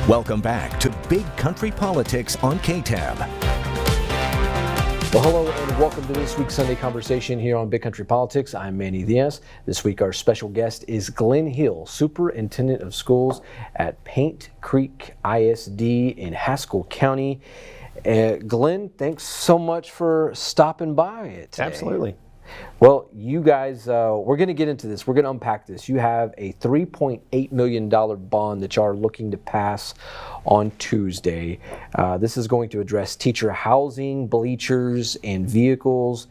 Welcome back to Big Country Politics on KTAB. Well, hello and welcome to this week's Sunday Conversation here on Big Country Politics. I'm Manny Diaz. This week our special guest is Glenn Hill, Superintendent of Schools at Paint Creek ISD in Haskell County. Glenn, thanks so much for stopping by today. Absolutely. Well, you guys, we're going to get into this. We're going to unpack this. You have a $3.8 million bond that you are looking to pass on Tuesday. This is going to address teacher housing, bleachers, and vehicles.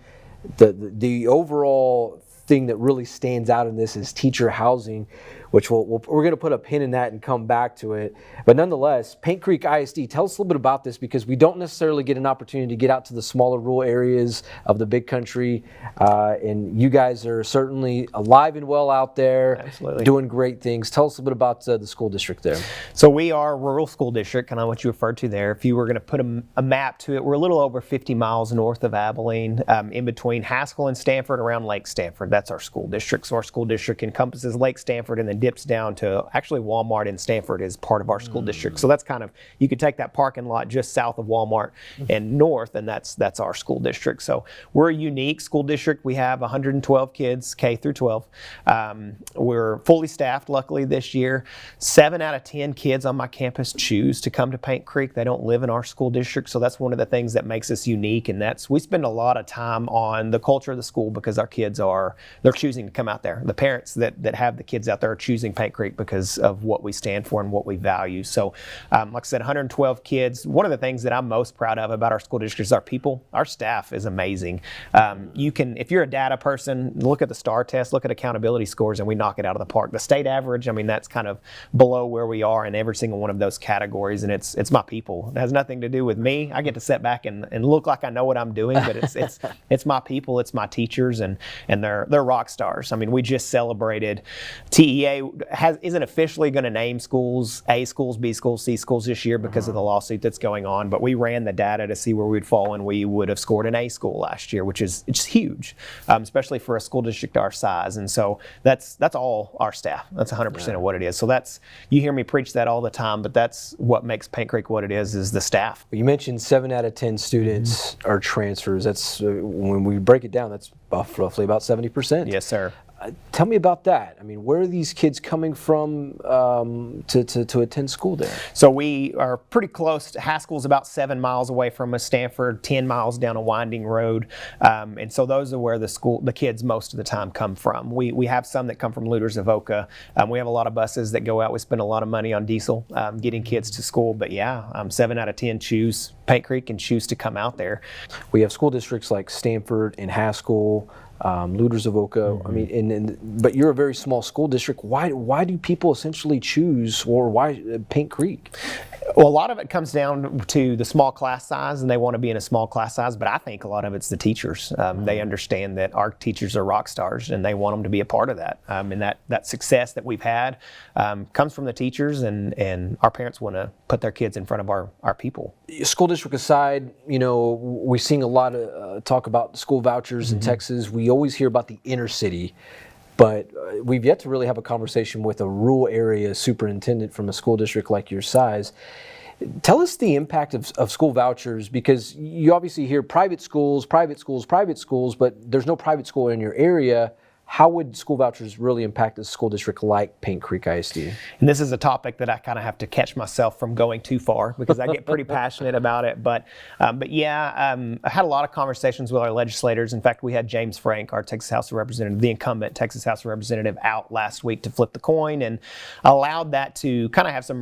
The overall thing that really stands out in this is teacher housing, which we're going to put a pin in that and come back to it. But nonetheless, Paint Creek ISD, tell us a little bit about this, because we don't necessarily get an opportunity to get out to the smaller rural areas of the big country. And you guys are certainly alive and well out there. Absolutely. Doing great things. Tell us a bit about the school district there. So we are a rural school district, kind of what you referred to there. If you were going to put a map to it, we're a little over 50 miles north of Abilene, in between Haskell and Stanford, around Lake Stanford. That's our school district. So our school district encompasses Lake Stanford and then dips down to actually Walmart in Stanford is part of our school district. So that's kind of, you could take that parking lot just south of Walmart and north, and that's our school district. So we're a unique school district. We have 112 kids, K through 12. We're fully staffed, luckily, this year. 7 out of 10 kids on my campus choose to come to Paint Creek. They don't live in our school district, so that's one of the things that makes us unique, and we spend a lot of time on the culture of the school because our kids they're choosing to come out there. The parents that have the kids out there are choosing Paint Creek because of what we stand for and what we value. So like I said, 112 kids. One of the things that I'm most proud of about our school district is our people. Our staff is amazing. You can, if you're a data person, look at the STAR test, look at accountability scores, and we knock it out of the park. The state average, I mean, that's kind of below where we are in every single one of those categories, and it's my people. It has nothing to do with me. I get to sit back and look like I know what I'm doing, but it's my people, it's my teachers, and they're rock stars. I mean, we just celebrated TEA isn't officially going to name schools, A schools, B schools, C schools this year because of the lawsuit that's going on, but we ran the data to see where we'd fall, and we would have scored an A school last year, which is huge, especially for a school district our size. And so that's all our staff. That's 100% of what it is. So you hear me preach that all the time, but that's what makes Paint Creek what it is the staff. You mentioned 7 out of 10 students are transfers. That's when we break it down, that's roughly about 70%. Yes, sir. Tell me about that. I mean, where are these kids coming from to attend school there? So we are pretty close. Haskell's about 7 miles away from us. Stanford, 10 miles down a winding road. And so those are where the kids most of the time come from. We have some that come from Luders of Oka. We have a lot of buses that go out. We spend a lot of money on diesel getting kids to school. But yeah, 7 out of 10 choose Paint Creek and choose to come out there. We have school districts like Stanford and Haskell, Luders of Oka. I mean, but you're a very small school district. Why do people essentially choose, or why Paint Creek? Well, a lot of it comes down to the small class size, and they want to be in a small class size, but I think a lot of it's the teachers. They understand that our teachers are rock stars, and they want them to be a part of that. And that success that we've had comes from the teachers, and our parents want to put their kids in front of our people. School district aside, we're seeing a lot of talk about school vouchers in Texas. We always hear about the inner city, but we've yet to really have a conversation with a rural area superintendent from a school district like your size. Tell us the impact of school vouchers, because you obviously hear private schools, but there's no private school in your area. How would school vouchers really impact a school district like Paint Creek ISD? And this is a topic that I kind of have to catch myself from going too far, because I get pretty passionate about it. But yeah, I had a lot of conversations with our legislators. In fact, we had James Frank, our Texas House of Representatives, the incumbent Texas House of Representative, out last week to flip the coin, and allowed that to kind of have some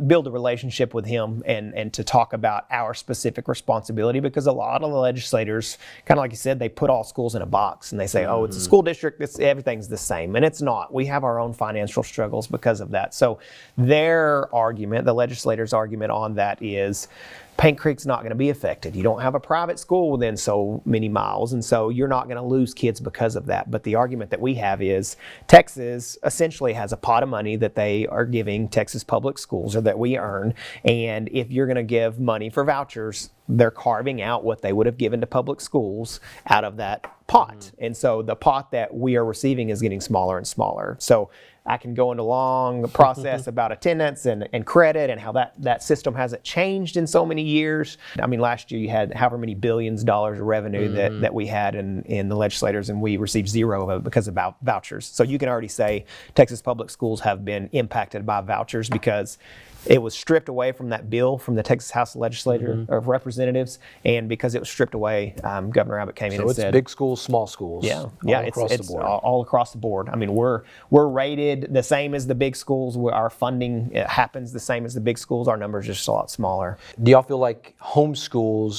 build a relationship with him and to talk about our specific responsibility, because a lot of the legislators, kind of like you said, they put all schools in a box and they say, oh, it's a school district. Everything's the same, and it's not. We have our own financial struggles because of that. So their argument, the legislators' argument on that is, Paint Creek's not going to be affected. You don't have a private school within so many miles, and so you're not going to lose kids because of that. But the argument that we have is Texas essentially has a pot of money that they are giving Texas public schools, or that we earn, and if you're going to give money for vouchers, they're carving out what they would have given to public schools out of that pot. And so the pot that we are receiving is getting smaller and smaller. So I can go into a long process about attendance and credit and how that system hasn't changed in so many years. I mean, last year you had however many billions of dollars of revenue that we had in the legislators, and we received zero of it because of vouchers. So you can already say Texas public schools have been impacted by vouchers because it was stripped away from that bill from the Texas House Legislature of Representatives, and because it was stripped away, Governor Abbott came in and said, So it's big schools, small schools. Yeah, across the board. all across the board. I mean, we're rated the same as the big schools. Our funding happens the same as the big schools. Our numbers are just a lot smaller. Do y'all feel like homeschool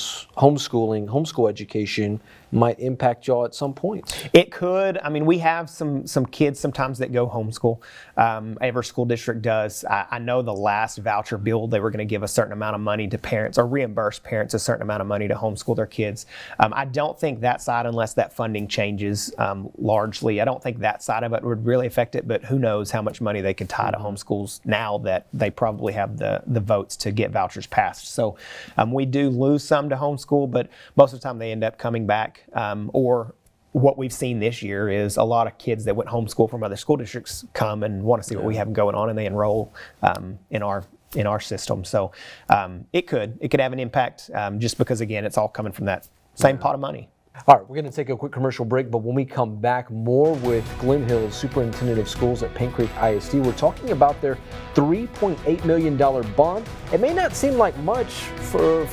education might impact y'all at some point? It could. I mean, we have some kids sometimes that go homeschool. Every school district does. I know the last voucher bill, they were going to give a certain amount of money to parents or reimburse parents a certain amount of money to homeschool their kids. I don't think that side, unless that funding changes largely, I don't think that side of it would really affect it, but who knows how much money they could tie to homeschools now that they probably have the votes to get vouchers passed. So we do lose some to homeschool, but most of the time they end up coming back. Or what we've seen this year is a lot of kids that went homeschool from other school districts come and want to see what we have going on, and they enroll in our system. So it could have an impact just because, again, it's all coming from that same pot of money. All right, we're going to take a quick commercial break, but when we come back, more with Glenn Hill, Superintendent of Schools at Paint Creek ISD. We're talking about their $3.8 million bond. It may not seem like much for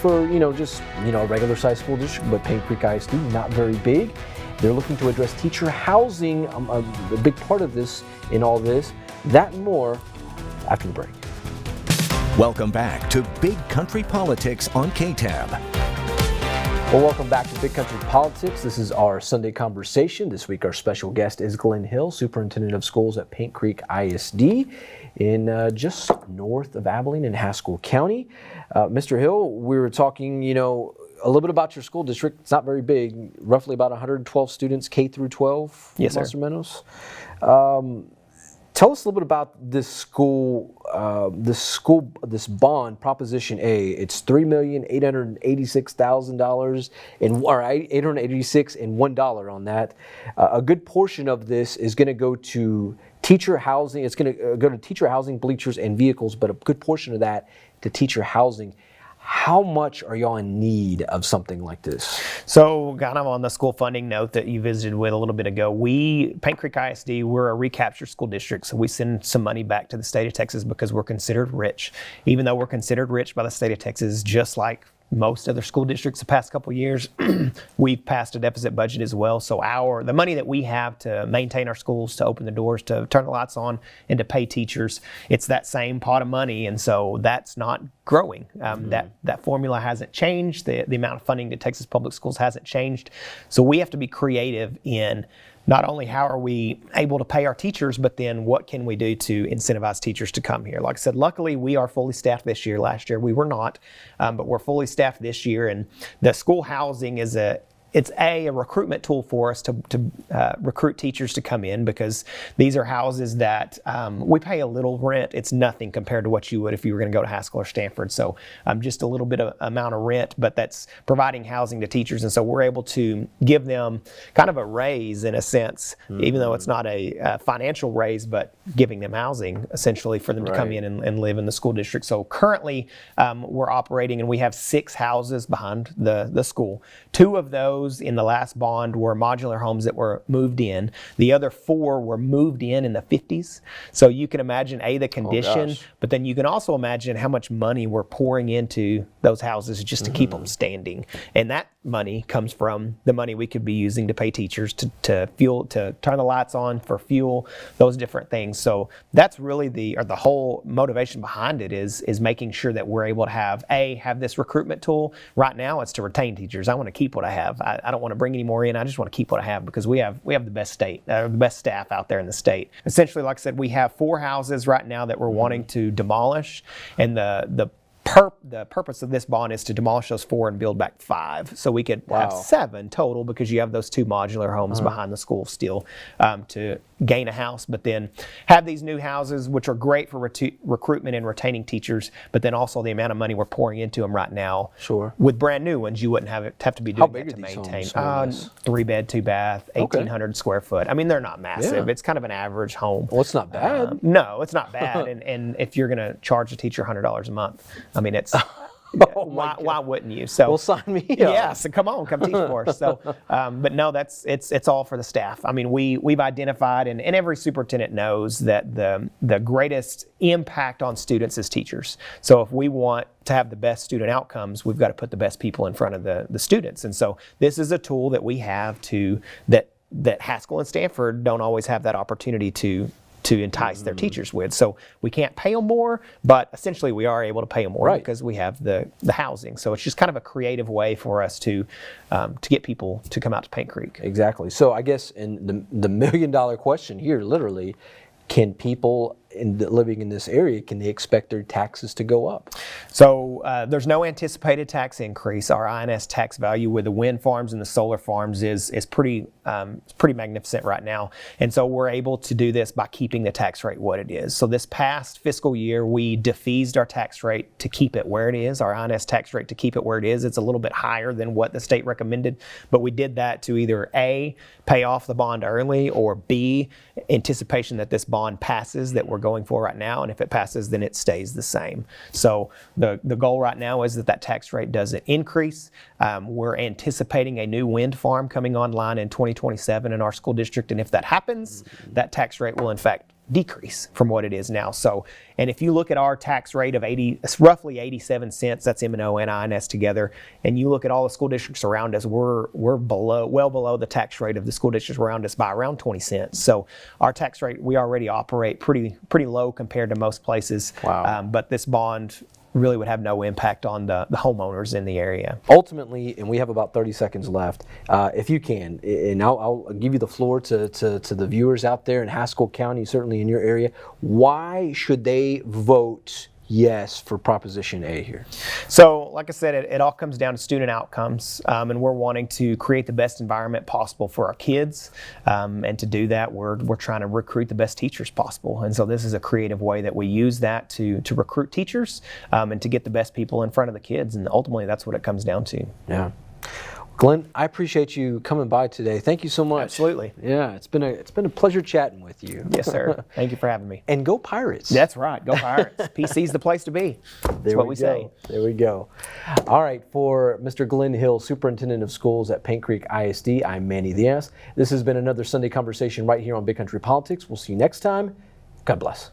just a regular sized school district, but Paint Creek ISD, not very big. They're looking to address teacher housing, a big part of this in all this. That and more after the break. Welcome back to Big Country Politics on KTAB. Well, welcome back to Big Country Politics. This is our Sunday conversation. This week our special guest is Glenn Hill, Superintendent of Schools at Paint Creek ISD in just north of Abilene in Haskell County. Mr. Hill, we were talking, a little bit about your school district. It's not very big, roughly about 112 students, K through 12, yes, plus sir. or menos. Tell us a little bit about this bond, Proposition A. It's $3,886,000 or $886 and $1 on that. A good portion of this is going to go to teacher housing. It's going to go to teacher housing, bleachers, and vehicles, but a good portion of that to teacher housing. How much are y'all in need of something like this? So kind of on the school funding note that you visited with a little bit ago, Paint Creek ISD, we're a recapture school district, so we send some money back to the state of Texas because we're considered rich. Even though we're considered rich by the state of Texas, just like most other school districts the past couple of years, we've passed a deficit budget as well. So the money that we have to maintain our schools, to open the doors, to turn the lights on, and to pay teachers, it's that same pot of money, and so that's not growing. That formula hasn't changed. The amount of funding to Texas public schools hasn't changed. So we have to be creative in not only how are we able to pay our teachers, but then what can we do to incentivize teachers to come here? Like I said, luckily we are fully staffed this year. Last year we were not, but we're fully staffed this year. And the school housing is a recruitment tool for us to recruit teachers to come in, because these are houses that we pay a little rent. It's nothing compared to what you would if you were going to go to Haskell or Stanford. So just a little bit of amount of rent, but that's providing housing to teachers. And so we're able to give them kind of a raise in a sense, even though it's not a financial raise, but giving them housing essentially for them to come in and live in the school district. So currently we're operating, and we have 6 houses behind the school. 2 of those in the last bond were modular homes that were moved in. The other 4 were moved in the 50s. So you can imagine the condition, but then you can also imagine how much money we're pouring into those houses just to keep them standing. And that money comes from the money we could be using to pay teachers, to fuel, to turn the lights on, for fuel, those different things. So that's really the whole motivation behind it is making sure that we're able to have this recruitment tool. Right now it's to retain teachers. I want to keep what I have. I don't want to bring any more in. I just want to keep what I have, because we have the best staff out there in the state. Essentially, like I said, we have 4 houses right now that we're wanting to demolish, and the the purpose of this bond is to demolish those 4 and build back 5. So we could have 7 total, because you have those 2 modular homes behind the school still to gain a house, but then have these new houses, which are great for recruitment and retaining teachers, but then also the amount of money we're pouring into them right now. Sure. With brand new ones, you wouldn't have to be doing that to maintain. 3 bed, 2 bath, 1,800 square foot. I mean, they're not massive. It's kind of an average home. Well, it's not bad. No, it's not bad. and if you're going to charge a teacher $100 a month, I mean, it's why wouldn't you? So well, sign me up. Yeah, so come on, come teach for us. So, but no, it's all for the staff. I mean, we've identified, and every superintendent knows that the greatest impact on students is teachers. So if we want to have the best student outcomes, we've got to put the best people in front of the students. And so this is a tool that we have that Haskell and Stanford don't always have that opportunity to entice their teachers with. So we can't pay them more, but essentially we are able to pay them more because we have the housing. So it's just kind of a creative way for us to get people to come out to Paint Creek. Exactly. So I guess in the $1 million question here, literally, can people living in this area, can they expect their taxes to go up? So there's no anticipated tax increase. Our INS tax value with the wind farms and the solar farms is pretty magnificent right now. And so we're able to do this by keeping the tax rate what it is. So this past fiscal year, we defeased our tax rate to keep it where it is, our INS tax rate to keep it where it is. It's a little bit higher than what the state recommended, but we did that to either A, pay off the bond early, or B, anticipation that this bond passes that we're going for right now, and if it passes, then it stays the same. So the goal right now is that tax rate doesn't increase. We're anticipating a new wind farm coming online in 2027 in our school district, and if that happens, that tax rate will in fact decrease from what it is now. So, and if you look at our tax rate of roughly 87 cents, that's M&O and INS together, and you look at all the school districts around us, we're well below the tax rate of the school districts around us by around 20 cents. So our tax rate, we already operate pretty low compared to most places. Wow. But this bond really would have no impact on the homeowners in the area. Ultimately, and we have about 30 seconds left, if you can, and I'll give you the floor to the viewers out there in Haskell County, certainly in your area, why should they vote yes for Proposition A here? So, like I said, it all comes down to student outcomes, and we're wanting to create the best environment possible for our kids, and to do that, we're trying to recruit the best teachers possible. And so this is a creative way that we use that to recruit teachers, and to get the best people in front of the kids, and ultimately that's what it comes down to. Yeah. Glenn, I appreciate you coming by today. Thank you so much. Absolutely. Yeah, it's been a pleasure chatting with you. Yes, sir. Thank you for having me. And go Pirates. That's right. Go Pirates. PC's the place to be. That's what we say. There we go. All right, for Mr. Glenn Hill, Superintendent of Schools at Paint Creek ISD, I'm Manny Diaz. This has been another Sunday Conversation right here on Big Country Politics. We'll see you next time. God bless.